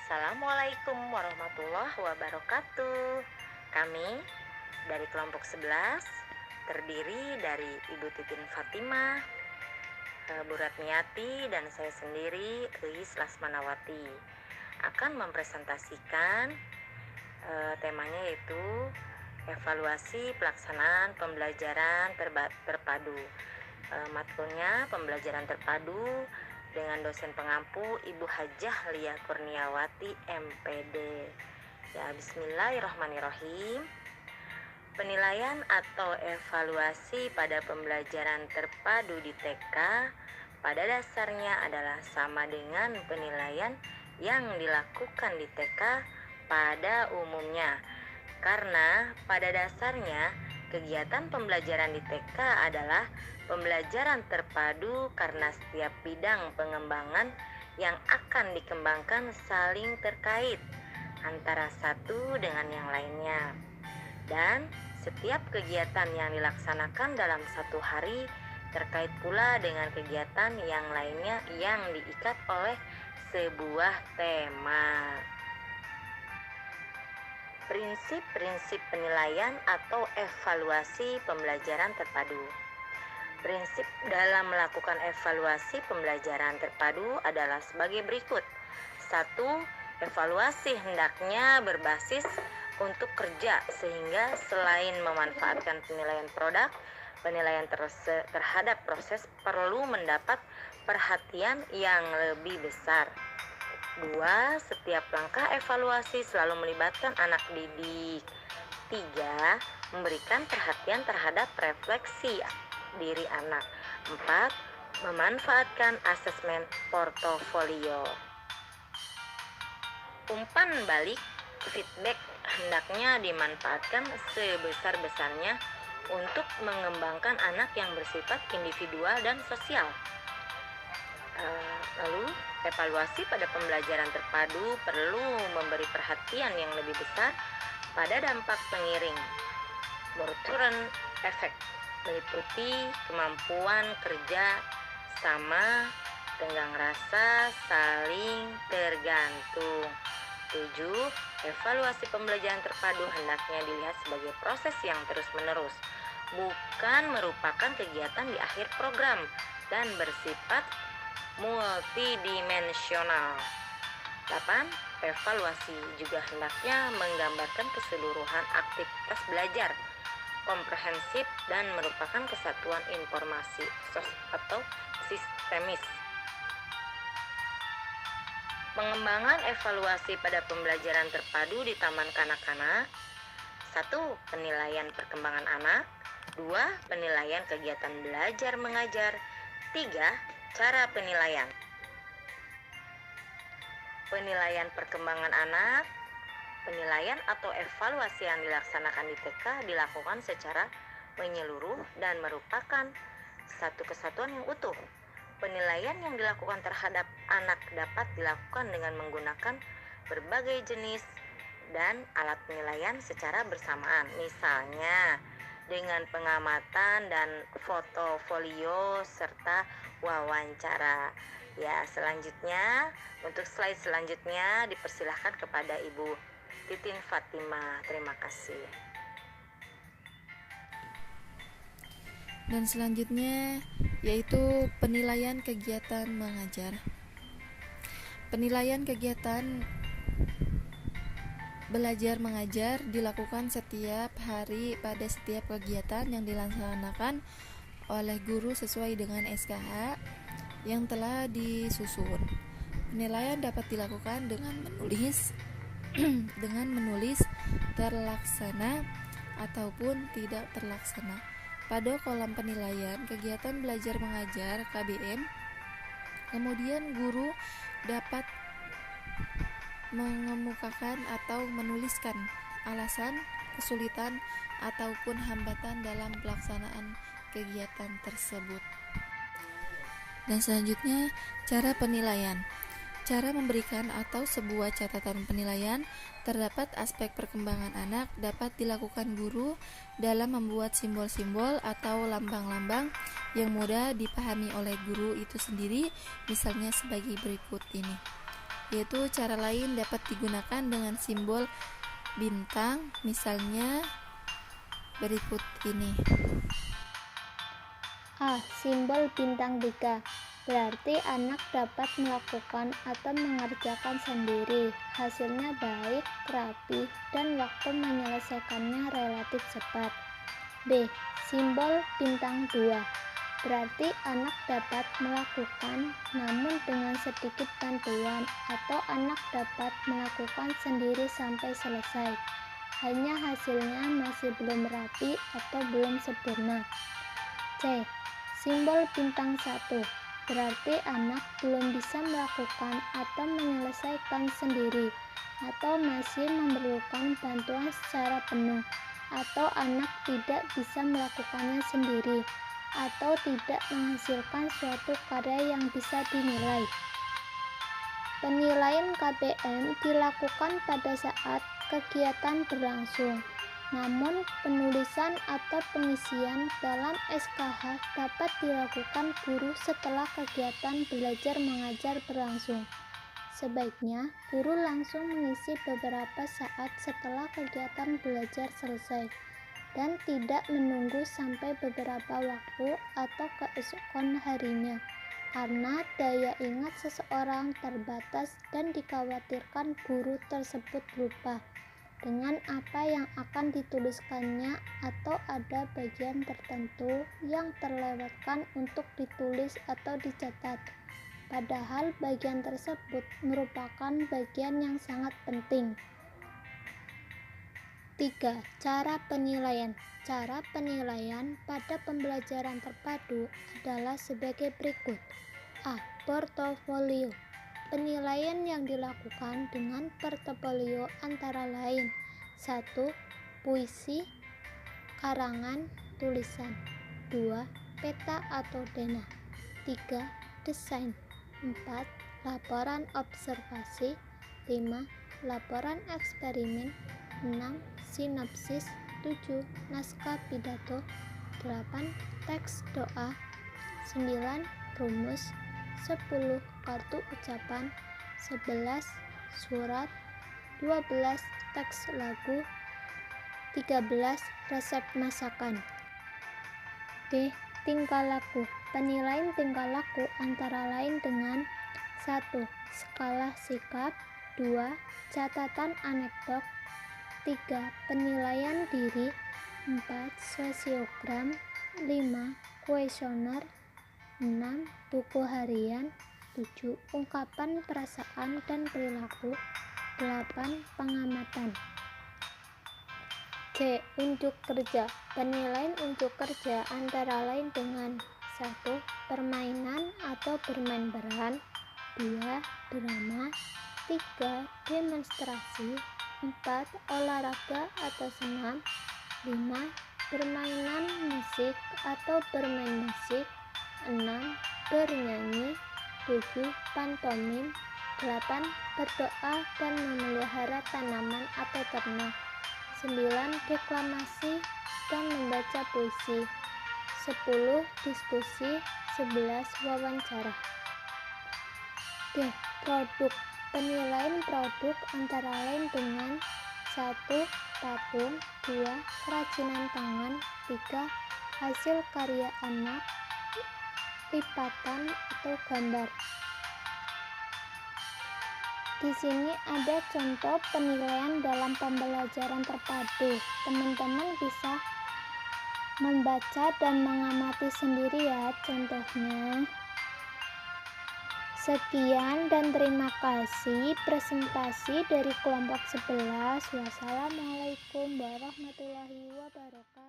Assalamualaikum warahmatullahi wabarakatuh. Kami dari kelompok 11 terdiri dari Ibu Titin Fatimah, Bu Ratmiati, dan saya sendiri, Eis Lasmanawati, akan mempresentasikan temanya yaitu evaluasi pelaksanaan pembelajaran terpadu. Matkulnya pembelajaran terpadu dengan dosen pengampu Ibu Hajah Lia Kurniawati MPD. Ya, bismillahirrahmanirrahim. Penilaian atau evaluasi pada pembelajaran terpadu di TK pada dasarnya adalah sama dengan penilaian yang dilakukan di TK pada umumnya. Karena pada dasarnya kegiatan pembelajaran di TK adalah pembelajaran terpadu karena setiap bidang pengembangan yang akan dikembangkan saling terkait antara satu dengan yang lainnya. Dan setiap kegiatan yang dilaksanakan dalam satu hari terkait pula dengan kegiatan yang lainnya yang diikat oleh sebuah tema. Prinsip-prinsip penilaian atau evaluasi pembelajaran terpadu. Prinsip dalam melakukan evaluasi pembelajaran terpadu adalah sebagai berikut. 1. Evaluasi hendaknya berbasis untuk kerja sehingga selain memanfaatkan penilaian produk, penilaian terhadap proses perlu mendapat perhatian yang lebih besar. 2. Setiap langkah evaluasi selalu melibatkan anak didik. 3. Memberikan perhatian terhadap refleksi diri anak. 4. Memanfaatkan asesmen portofolio. Umpan balik feedback hendaknya dimanfaatkan sebesar-besarnya untuk mengembangkan anak yang bersifat individual dan sosial. Lalu, evaluasi pada pembelajaran terpadu perlu memberi perhatian yang lebih besar pada dampak pengiring Born effect, meliputi kemampuan kerja sama, tenggang rasa, saling tergantung. 7. Evaluasi pembelajaran terpadu hendaknya dilihat sebagai proses yang terus-menerus, bukan merupakan kegiatan di akhir program dan bersifat multidimensional. 8. Evaluasi juga hendaknya menggambarkan keseluruhan aktivitas belajar komprehensif dan merupakan kesatuan informasi atau sistemis. Pengembangan evaluasi pada pembelajaran terpadu di Taman Kanak-kanak. 1. Penilaian perkembangan anak. 2. Penilaian kegiatan belajar mengajar. 3. Cara penilaian. Penilaian perkembangan anak. Penilaian atau evaluasi yang dilaksanakan di TK dilakukan secara menyeluruh dan merupakan satu kesatuan yang utuh. Penilaian yang dilakukan terhadap anak dapat dilakukan dengan menggunakan berbagai jenis dan alat penilaian secara bersamaan. Misalnya dengan pengamatan dan portofolio serta wawancara. Ya, selanjutnya untuk slide selanjutnya dipersilahkan kepada Ibu Titin Fatimah. Terima kasih. Dan selanjutnya yaitu penilaian kegiatan mengajar. Penilaian kegiatan belajar mengajar dilakukan setiap hari pada setiap kegiatan yang dilaksanakan oleh guru sesuai dengan SKH yang telah disusun. Penilaian dapat dilakukan dengan menulis terlaksana ataupun tidak terlaksana. Pada kolom penilaian kegiatan belajar mengajar KBM, kemudian guru dapat mengemukakan atau menuliskan alasan, kesulitan, ataupun hambatan dalam pelaksanaan kegiatan tersebut. Dan selanjutnya, cara penilaian. Cara memberikan atau sebuah catatan penilaian terdapat aspek perkembangan anak dapat dilakukan guru dalam membuat simbol-simbol atau lambang-lambang yang mudah dipahami oleh guru itu sendiri, misalnya sebagai berikut ini. yaitu cara lain dapat digunakan dengan simbol bintang, misalnya berikut ini. A. Simbol bintang 3 berarti anak dapat melakukan atau mengerjakan sendiri. Hasilnya baik, rapi, dan waktu menyelesaikannya relatif cepat. B. Simbol bintang 2 berarti anak dapat melakukan namun dengan sedikit bantuan, atau anak dapat melakukan sendiri sampai selesai. Hanya hasilnya masih belum rapi atau belum sempurna. C. Simbol bintang 1 berarti anak belum bisa melakukan atau menyelesaikan sendiri, atau masih memerlukan bantuan secara penuh, atau anak tidak bisa melakukannya sendiri, atau tidak menghasilkan suatu karya yang bisa dinilai. Penilaian KBM dilakukan pada saat kegiatan berlangsung. Namun, penulisan atau pengisian dalam SKH dapat dilakukan guru setelah kegiatan belajar mengajar berlangsung. Sebaiknya, guru langsung mengisi beberapa saat setelah kegiatan belajar selesai, dan tidak menunggu sampai beberapa waktu atau keesokan harinya, karena daya ingat seseorang terbatas dan dikhawatirkan guru tersebut lupa dengan apa yang akan dituliskannya, atau ada bagian tertentu yang terlewatkan untuk ditulis atau dicatat, padahal bagian tersebut merupakan bagian yang sangat penting. 3. Cara penilaian. Cara penilaian pada pembelajaran terpadu adalah sebagai berikut. A. Portofolio. Penilaian yang dilakukan dengan portofolio antara lain: 1. Puisi, karangan, tulisan. 2. Peta atau dena. 3. Desain. 4. Laporan observasi. 5. Laporan eksperimen. 6. Sinopsis. 7. Naskah pidato. 8. Teks doa. 9. Rumus. 10. Kartu ucapan. 11. Surat. 12. Teks lagu. 13. Resep masakan. D. Tingkah laku. Penilaian tingkah laku antara lain dengan 1. Skala sikap. 2. Catatan anekdot. 3. Penilaian diri. 4. Sosiogram. 5. Kuesioner. 6. Buku harian. 7. Ungkapan perasaan dan perilaku. 8. Pengamatan. C. Unjuk kerja. Penilaian unjuk kerja antara lain dengan 1. Permainan atau bermain peran. 2. Drama. 3. Demonstrasi. 4. Olahraga atau senam. 5. Permainan musik atau bermain musik. 6. Bernyanyi. 7. Pantomim. 8. Berdoa dan memelihara tanaman atau ternak. 9. Deklamasi dan membaca puisi. 10. Diskusi. 11. Wawancara. D. Produk. Penilaian produk antara lain dengan 1. Patung. 2. Kerajinan tangan. 3. Hasil karya anak, lipatan atau gambar. Di sini ada contoh penilaian dalam pembelajaran terpadu. Teman-teman bisa membaca dan mengamati sendiri ya contohnya. Sekian dan terima kasih presentasi dari kelompok 11. Wassalamualaikum warahmatullahi wabarakatuh.